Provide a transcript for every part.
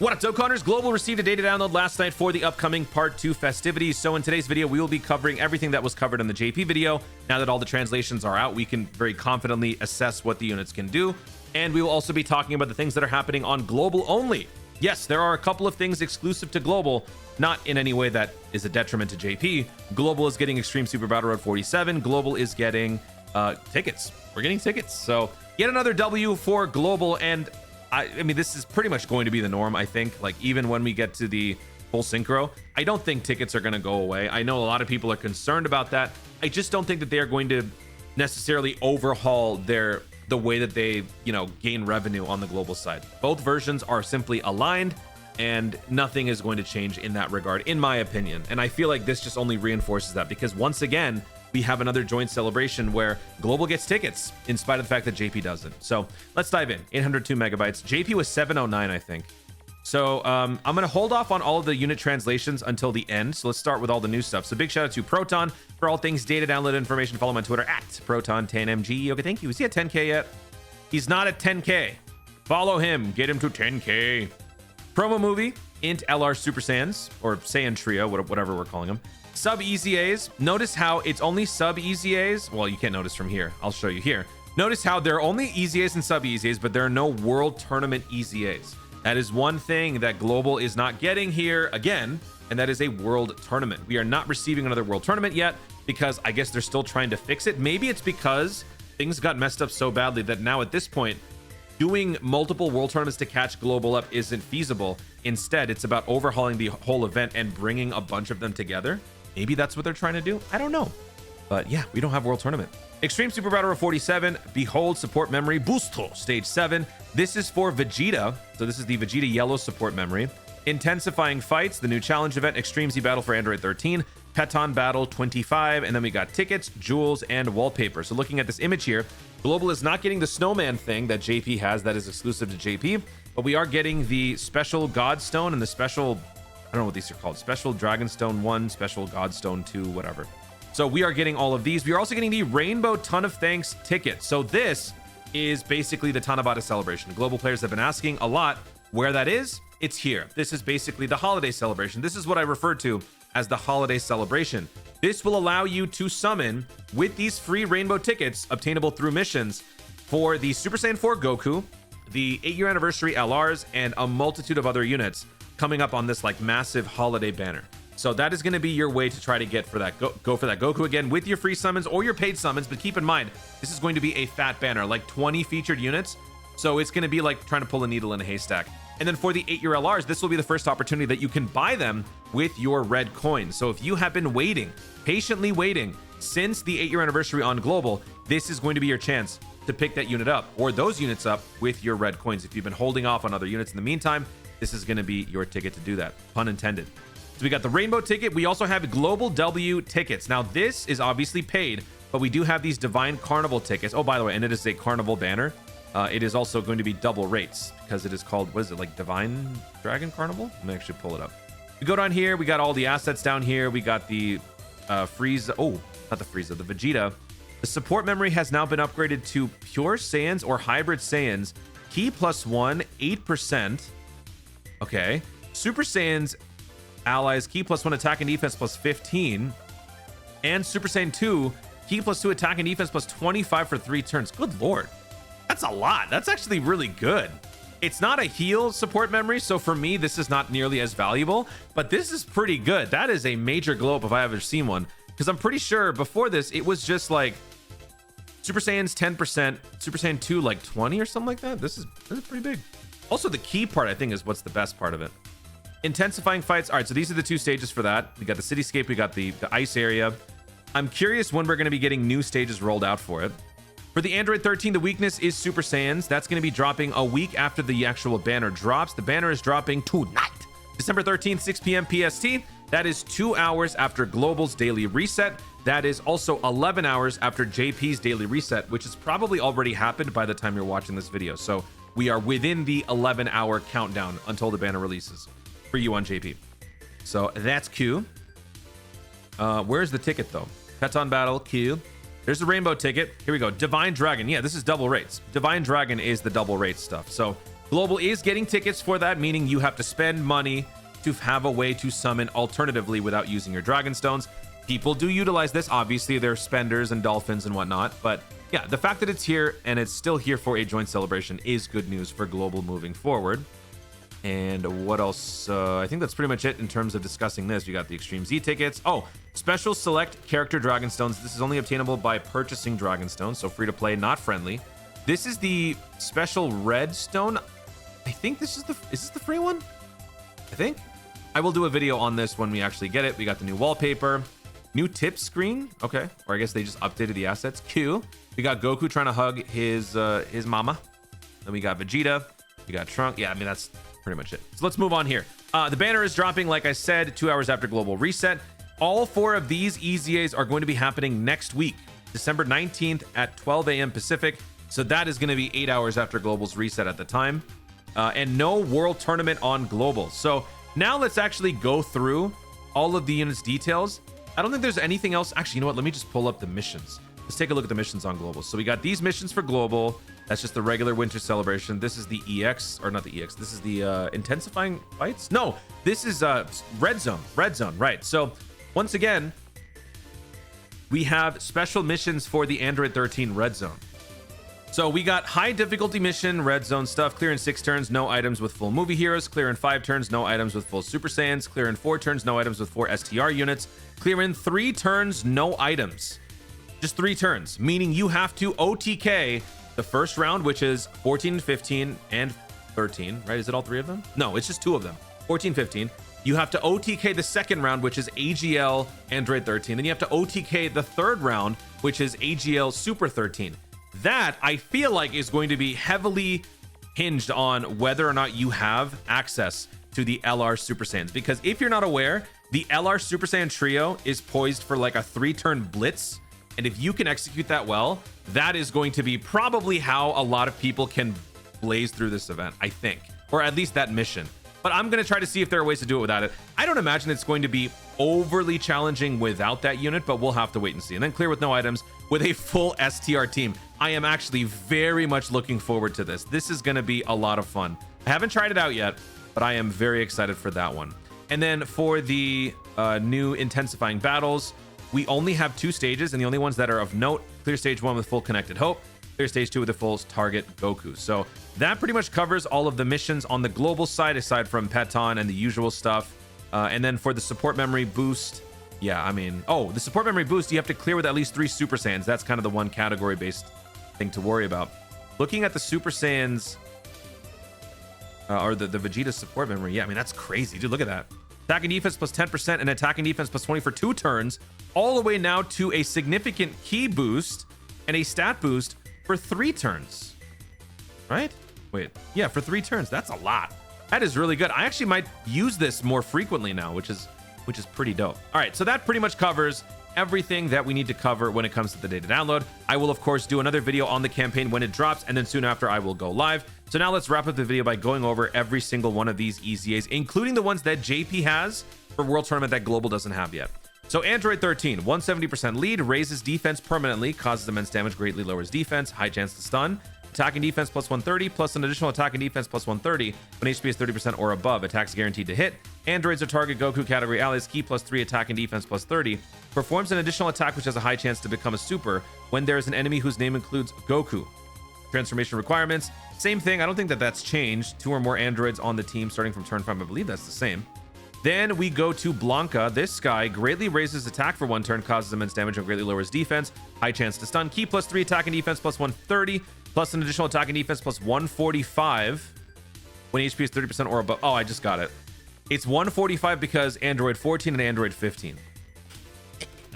What up, Dokkanners? Global received a data download last night for the upcoming Part 2 festivities. So in today's video, we will be covering everything that was covered in the JP video. Now that all the translations are out, we can very confidently assess what the units can do. And we will also be talking about the things that are happening on Global only. Yes, there are a couple of things exclusive to Global, not in any way that is a detriment to JP. Global is getting Extreme Super Battle Road 47. Global is getting tickets. We're getting tickets. So yet another W for Global. And I mean, this is pretty much going to be the norm, I think. Like, even when we get to the full synchro, I don't think tickets are going to go away. I know a lot of people are concerned about that. I just don't think that they are going to necessarily overhaul the way that they, gain revenue on the Global side. Both versions are simply aligned, and nothing is going to change in that regard, in my opinion. And I feel like this just only reinforces that, because once again, we have another joint celebration where Global gets tickets in spite of the fact that JP doesn't. So let's dive in. 802 megabytes. JP was 709, I think. So I'm going to hold off on all of the unit translations until the end. So let's start with all the new stuff. So big shout out to Proton for all things data download information. Follow him on Twitter at Proton10mg. Okay, thank you. Is he at 10K yet? He's not at 10K. Follow him. Get him to 10K. Promo movie, Int LR Super Saiyans, or Saiyan Trio, whatever we're calling them. Sub EZAs. Notice how it's only sub EZAs. Well, you can't notice from here. I'll show you here. Notice how there are only EZAs and sub EZAs, but there are no World Tournament EZAs. That is one thing that Global is not getting here again, and that is a World Tournament. We are not receiving another World Tournament yet because I guess they're still trying to fix it. Maybe it's because things got messed up so badly that now at this point, doing multiple World Tournaments to catch Global up isn't feasible. Instead, it's about overhauling the whole event and bringing a bunch of them together. Maybe that's what they're trying to do. I don't know. But yeah, we don't have World Tournament. Extreme Super Battle Road 47. Behold Support Memory Boosto Stage 7. This is for Vegeta. So this is the Vegeta Yellow Support Memory. Intensifying Fights, the new challenge event. Extreme Z Battle for Android 13. Peton Battle 25. And then we got tickets, jewels, and wallpaper. So looking at this image here, Global is not getting the snowman thing that JP has that is exclusive to JP. But we are getting the special Godstone and the special, I don't know what these are called. Special Dragonstone 1, Special Godstone 2, whatever. So we are getting all of these. We are also getting the Rainbow Ton of Thanks ticket. So this is basically the Tanabata celebration. Global players have been asking a lot where that is. It's here. This is basically the holiday celebration. This is what I refer to as the holiday celebration. This will allow you to summon with these free rainbow tickets obtainable through missions for the Super Saiyan 4 Goku, the 8-year anniversary LRs, and a multitude of other units coming up on this like massive holiday banner. So that is going to be your way to try to get for that go for that Goku again with your free summons or your paid summons. But keep in mind, this is going to be a fat banner, like 20 featured units. So it's going to be like trying to pull a needle in a haystack. And then for the 8-year LRs, this will be the first opportunity that you can buy them with your red coins. So if you have been waiting, patiently waiting since the 8-year anniversary on Global, this is going to be your chance to pick that unit up or those units up with your red coins. If you've been holding off on other units in the meantime, this is going to be your ticket to do that. Pun intended. So we got the rainbow ticket. We also have Global W tickets. Now this is obviously paid, but we do have these Divine Carnival tickets. Oh, by the way, and it is a Carnival banner. It is also going to be double rates because it is called, what is it, like Divine Dragon Carnival? Let me actually pull it up. We go down here. We got all the assets down here. We got the Frieza. Oh, not the Frieza, the Vegeta. The support memory has now been upgraded to Pure Saiyans or Hybrid Saiyans. Key +1, 8%. Okay. Super Saiyans allies, key +1 attack and defense +15. And Super Saiyan 2, key +2 attack and defense +25 for 3 turns. Good lord. That's a lot. That's actually really good. It's not a heal support memory, so for me, this is not nearly as valuable, but this is pretty good. That is a major glow up if I ever seen one, because I'm pretty sure before this, it was just like Super Saiyan's 10%, Super Saiyan 2 like 20 or something like that. This is pretty big. Also, the key part, I think, is what's the best part of it. Intensifying Fights. All right, so these are the 2 stages for that. We got the cityscape, we got the ice area. I'm curious when we're going to be getting new stages rolled out for it. For the Android 13, the weakness is Super Saiyans. That's going to be dropping a week after the actual banner drops. The banner is dropping tonight, December 13th, 6 p.m. PST. That is 2 hours after Global's daily reset. That is also 11 hours after JP's daily reset, which has probably already happened by the time you're watching this video. So we are within the 11-hour countdown until the banner releases for you on JP. So that's Q. Where's the ticket, though? Peton Battle, Q. There's the rainbow ticket. Here we go. Divine Dragon. Yeah, this is double rates. Divine Dragon is the double rate stuff. So Global is getting tickets for that, meaning you have to spend money to have a way to summon alternatively without using your dragon stones. People do utilize this. Obviously, they're spenders and dolphins and whatnot. But yeah, the fact that it's here and it's still here for a joint celebration is good news for global moving forward. And what else? I think that's pretty much it in terms of discussing this. We got the Extreme Z tickets. Oh, special select character dragon stones. This is only obtainable by purchasing dragon stones, so free to play, not friendly. This is the special red stone. I think this is this the free one? I think. I will do a video on this when we actually get it. We got the new wallpaper, new tip screen. Okay, or I guess they just updated the assets. Q. We got Goku trying to hug his mama. Then we got Vegeta. We got Trunk. Yeah, I mean that's pretty much it. So let's move on here. The banner is dropping, like I said, 2 hours after global reset. All 4 of these EZAs are going to be happening next week, December 19th at 12 a.m. Pacific. So that is going to be 8 hours after global's reset at the time. And no world tournament on global. So now let's actually go through all of the units details. I don't think there's anything else. Actually, you know what? Let me just pull up the missions. Let's take a look at the missions on global. So we got these missions for global. That's just the regular winter celebration. This is the EX, or not the EX. This is the intensifying fights. No, this is red zone, right? So once again, we have special missions for the Android 13 red zone. So we got high difficulty mission, red zone stuff. Clear in 6 turns, no items with full movie heroes. Clear in 5 turns, no items with full Super Saiyans. Clear in 4 turns, no items with 4 STR units. Clear in 3 turns, no items. Just 3 turns, meaning you have to OTK the first round, which is 14, 15, and 13, right? Is it all 3 of them? No, it's just 2 of them. 14, 15. You have to OTK the second round, which is AGL Android 13. Then you have to OTK the third round, which is AGL Super 13. That, I feel like, is going to be heavily hinged on whether or not you have access to the LR Super Saiyans. Because if you're not aware, the LR Super Saiyan trio is poised for like a 3-turn blitz. And if you can execute that well, that is going to be probably how a lot of people can blaze through this event, I think. Or at least that mission. But I'm going to try to see if there are ways to do it without it. I don't imagine it's going to be overly challenging without that unit, but we'll have to wait and see. And then clear with no items with a full STR team. I am actually very much looking forward to this. This is going to be a lot of fun. I haven't tried it out yet, but I am very excited for that one. And then for the new intensifying battles, we only have 2 stages, and the only ones that are of note: clear stage 1 with full connected hope, clear stage 2 with the full target Goku. So that pretty much covers all of the missions on the global side, aside from Peton and the usual stuff. And then for the support memory boost, yeah, I mean, oh, the support memory boost, you have to clear with at least 3 Super Saiyans. That's kind of the one category based thing to worry about. Looking at the Super Saiyans, or the Vegeta support memory, yeah, I mean, that's crazy, dude. Look at that. Attack and defense plus 10% and attack and defense plus 20 for 2 turns, all the way now to a significant key boost and a stat boost for 3 turns. Right? Wait, yeah, for 3 turns. That's a lot. That is really good. I actually might use this more frequently now, which is pretty dope. All right, so that pretty much covers everything that we need to cover when it comes to the data download. I will, of course, do another video on the campaign when it drops, and then soon after I will go live. So now let's wrap up the video by going over every single one of these EZAs, including the ones that JP has for World Tournament that Global doesn't have yet. So Android 13, 170% lead, raises defense permanently, causes immense damage, greatly lowers defense, high chance to stun. Attack and defense plus 130, plus an additional attack and defense plus 130 when HP is 30% or above. Attacks guaranteed to hit. Androids are target Goku category allies. Key plus 3 attack and defense plus 30. Performs an additional attack which has a high chance to become a super when there is an enemy whose name includes Goku. Transformation requirements, same thing. I don't think that that's changed. 2 or more androids on the team starting from turn 5. I believe that's the same. Then we go to Blanca. This guy greatly raises attack for 1 turn, causes immense damage, and greatly lowers defense. High chance to stun. Key plus 3 attack and defense plus 130, plus an additional attack and defense plus 145 when HP is 30% or above. Oh, I just got it. It's 145 because Android 14 and Android 15.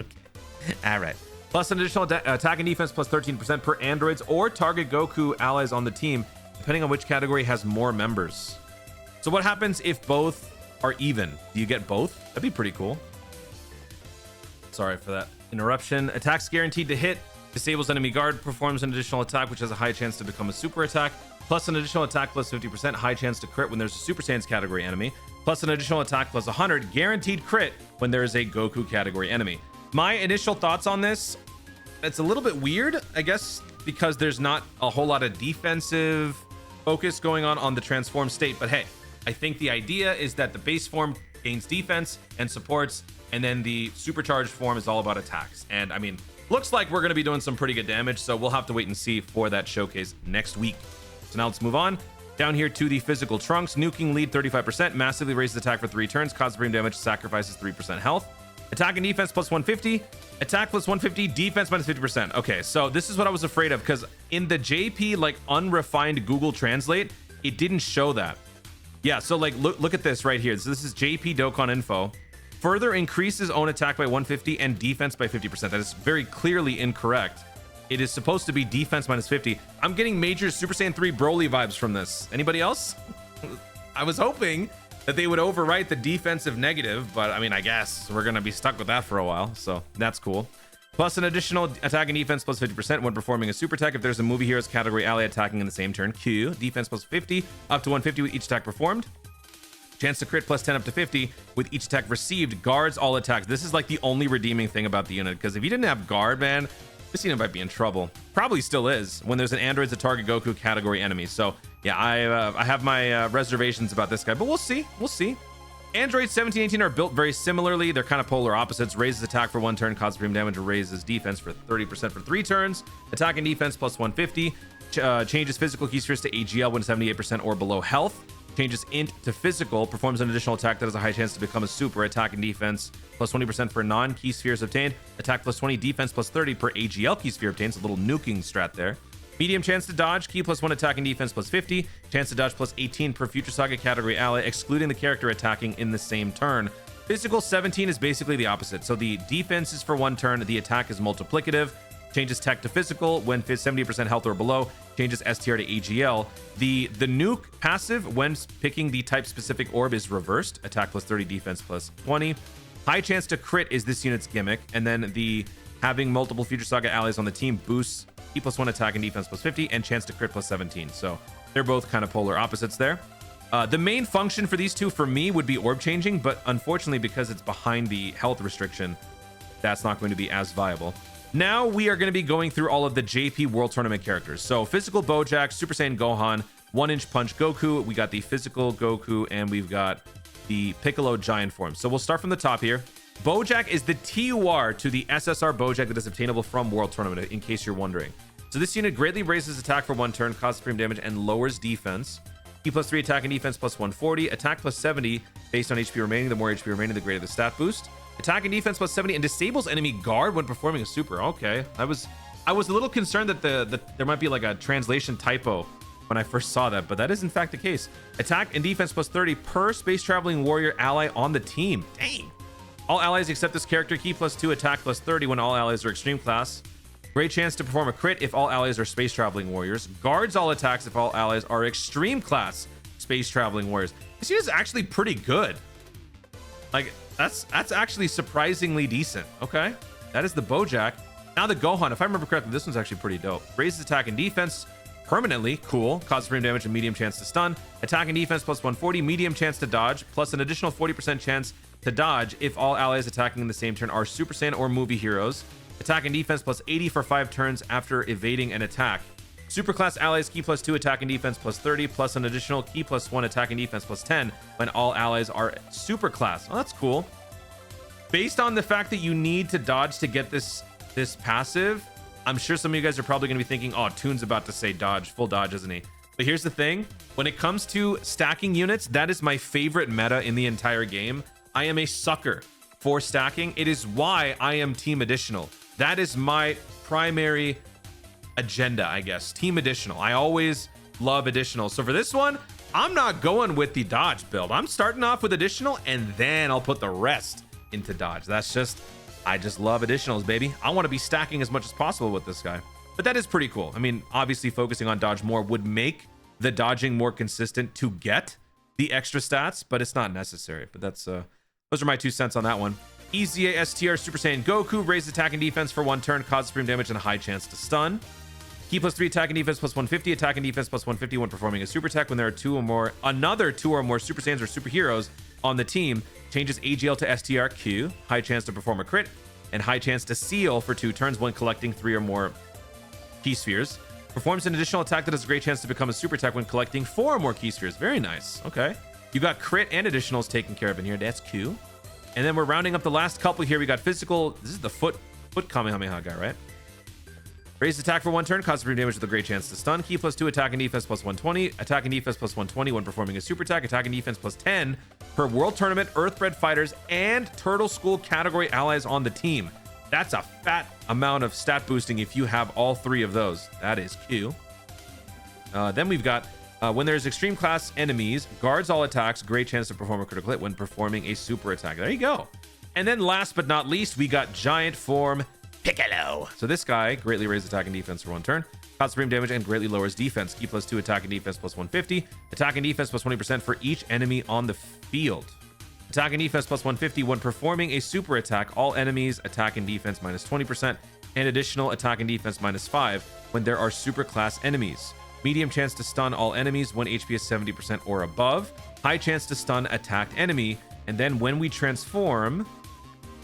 Okay. All right. Plus an additional attack and defense plus 13% per androids or target Goku allies on the team, depending on which category has more members. So what happens if both are even? Do you get both? That'd be pretty cool. Sorry for that interruption. Attacks guaranteed to hit. Disables enemy guard. Performs an additional attack which has a high chance to become a super attack. Plus an additional attack plus 50%. High chance to crit when there's a Super Saiyans category enemy. Plus an additional attack plus 100. Guaranteed crit when there is a Goku category enemy. My initial thoughts on this, it's a little bit weird, I guess, because there's not a whole lot of defensive focus going on the transform state. But hey, I think the idea is that the base form gains defense and supports, and then the supercharged form is all about attacks. And I mean, looks like we're going to be doing some pretty good damage, so we'll have to wait and see for that showcase next week. So now let's move on down here to the physical trunks. Nuking lead 35%, massively raises attack for 3 turns, causes supreme damage, sacrifices 3% health. Attack and defense plus 150, attack plus 150, defense minus 50%. Okay, so this is what I was afraid of, because in the JP like unrefined Google Translate, it didn't show that. Yeah, so like look at this right here. So this is JP Dokkan Info. Further increases own attack by 150 and defense by 50%. That is very clearly incorrect. It is supposed to be defense minus 50. I'm getting major Super Saiyan 3 Broly vibes from this. Anybody else? I was hoping that they would overwrite the defensive negative, but I mean, I guess we're gonna be stuck with that for a while, so that's cool. Plus an additional attack and defense plus 50% when performing a super attack if there's a movie heroes category ally attacking in the same turn. Q. Defense plus 50 up to 150 with each attack performed. Chance to crit plus 10 up to 50 with each attack received. Guards all attacks. This is like the only redeeming thing about the unit, because if you didn't have guard, man, this unit might be in trouble. Probably still is when there's an androids a target Goku category enemy. So yeah, I have my reservations about this guy, but we'll see. We'll see. Androids 17, 18 are built very similarly. They're kind of polar opposites. Raises attack for 1 turn, causes supreme damage, raises defense for 30% for 3 turns. Attack and defense plus 150. Changes physical key spheres to AGL when 78% or below health. Changes int to physical. Performs an additional attack that has a high chance to become a super. Attack and defense plus 20% for non-key spheres obtained. Attack plus 20, defense plus 30 per AGL key sphere obtained. It's a little nuking strat there. Medium chance to dodge, key plus 1 attack and defense plus 50, chance to dodge plus 18 per future saga category ally, excluding the character attacking in the same turn. Physical 17 is basically the opposite. So the defense is for 1 turn, the attack is multiplicative, changes tech to physical when 70% health or below, changes STR to AGL. The nuke passive when picking the type specific orb is reversed, attack plus 30, defense plus 20. High chance to crit is this unit's gimmick, and then the having multiple future saga allies on the team boosts E plus 1 attack and defense plus 50 and chance to crit plus 17. So they're both kind of polar opposites there. The main function for these two for me would be orb changing, but unfortunately because it's behind the health restriction, that's not going to be as viable. Now we are going to be going through all of the JP World Tournament characters. So physical Bojack, Super Saiyan Gohan, 1-inch punch Goku, we got the physical Goku, and we've got the Piccolo giant form. So we'll start from the top here. Bojack is the TUR to the SSR Bojack that is obtainable from World Tournament, in case you're wondering. So this unit greatly raises attack for 1 turn, causes supreme damage, and lowers defense. E plus 3 attack and defense plus 140, attack plus 70 based on HP remaining. The more HP remaining, the greater the stat boost. Attack and defense plus 70 and disables enemy guard when performing a super. Okay, I was a little concerned that there might be like a translation typo when I first saw that, but that is in fact the case. Attack and defense plus 30 per space traveling warrior ally on the team. Dang. All allies except this character, key plus 2, attack plus 30 when all allies are extreme class. Great chance to perform a crit if all allies are space traveling warriors. Guards all attacks if all allies are extreme class space traveling warriors. This unit is actually pretty good. Like, that's actually surprisingly decent. Okay, that is the Bojack. Now the Gohan, if I remember correctly, this one's actually pretty dope. Raises attack and defense permanently. Cool. Causes supreme damage and medium chance to stun. Attack and defense plus 140, medium chance to dodge, plus an additional 40% chance to dodge if all allies attacking in the same turn are Super Saiyan or movie heroes. Attack and defense plus 80 for 5 turns after evading an attack. Superclass allies, key plus 2 attack and defense plus 30, plus an additional key plus 1 attack and defense plus 10 when all allies are superclass. Oh, that's cool. Based on the fact that you need to dodge to get this passive, I'm sure some of you guys are probably going to be thinking, oh, Toon's about to say dodge, full dodge, isn't he? But here's the thing. When it comes to stacking units, that is my favorite meta in the entire game. I am a sucker for stacking. It is why I am team additional. That is my primary agenda, I guess. Team additional. I always love additional. So for this one, I'm not going with the dodge build. I'm starting off with additional and then I'll put the rest into dodge. I just love additionals, baby. I want to be stacking as much as possible with this guy. But that is pretty cool. I mean, obviously focusing on dodge more would make the dodging more consistent to get the extra stats, but it's not necessary. But that's those are my 2 cents on that one. EZA STR Super Saiyan Goku, raise attack and defense for 1 turn, causes supreme damage and a high chance to stun. Key plus 3 attack and defense plus 150, attack and defense plus 150 when performing a super attack when there are another 2 or more Super Saiyans or superheroes on the team. Changes AGL to STRQ, high chance to perform a crit, and high chance to seal for 2 turns when collecting 3 or more key spheres. Performs an additional attack that has a great chance to become a super attack when collecting 4 or more key spheres. Very nice. Okay. You got crit and additionals taken care of in here. That's cool. And then we're rounding up the last couple here. We got physical. This is the foot Kamehameha guy, right? Raised attack for 1 turn, causes supreme damage with a great chance to stun. Key +2, attack and defense plus 120. Attack and defense plus 120 when performing a super attack. Attack and defense plus 10 per World Tournament, Earthbred fighters, and Turtle School category allies on the team. That's a fat amount of stat boosting if you have all 3 of those. That is Q. Then we've got when there's extreme class enemies, guards all attacks, great chance to perform a critical hit when performing a super attack. There you go. And then last but not least, we got giant form Piccolo. So this guy greatly raises attack and defense for 1 turn, causes supreme damage, and greatly lowers defense. Key +2, attack and defense plus 150. Attack and defense plus 20% for each enemy on the field. Attack and defense plus 150 when performing a super attack. All enemies attack and defense minus 20%, and additional attack and defense minus 5 when there are super class enemies. Medium chance to stun all enemies when HP is 70% or above. High chance to stun attacked enemy. And then when we transform,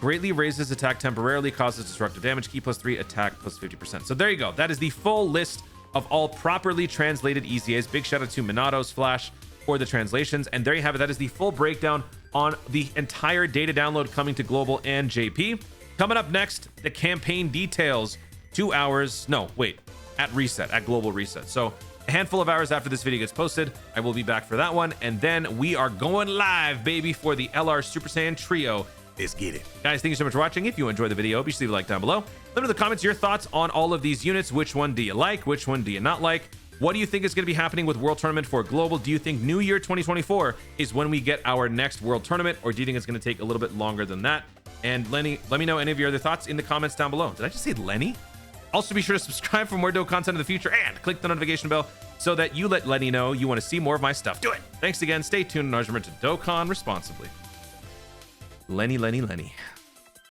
greatly raises attack temporarily, causes destructive damage. Key +3, attack plus 50%. So there you go. That is the full list of all properly translated EZAs. Big shout out to Minato's Flash for the translations. And there you have it. That is the full breakdown on the entire data download coming to global and JP. Coming up next, the campaign details. 2 hours. No, wait. At reset, at global reset. So a handful of hours after this video gets posted, I will be back for that one. And then we are going live, baby, for the LR Super Saiyan Trio. Let's get it. Guys, thank you so much for watching. If you enjoyed the video, be sure to leave a like down below. Let me know in the comments your thoughts on all of these units. Which one do you like? Which one do you not like? What do you think is going to be happening with World Tournament for Global? Do you think New Year 2024 is when we get our next World Tournament? Or do you think it's going to take a little bit longer than that? And Lenny, let me know any of your other thoughts in the comments down below. Did I just say Lenny? Also, be sure to subscribe for more dope content in the future and click the notification bell so that you let Lenny know you want to see more of my stuff. Do it. Thanks again. Stay tuned and remember to Dokkan responsibly. Lenny, Lenny, Lenny.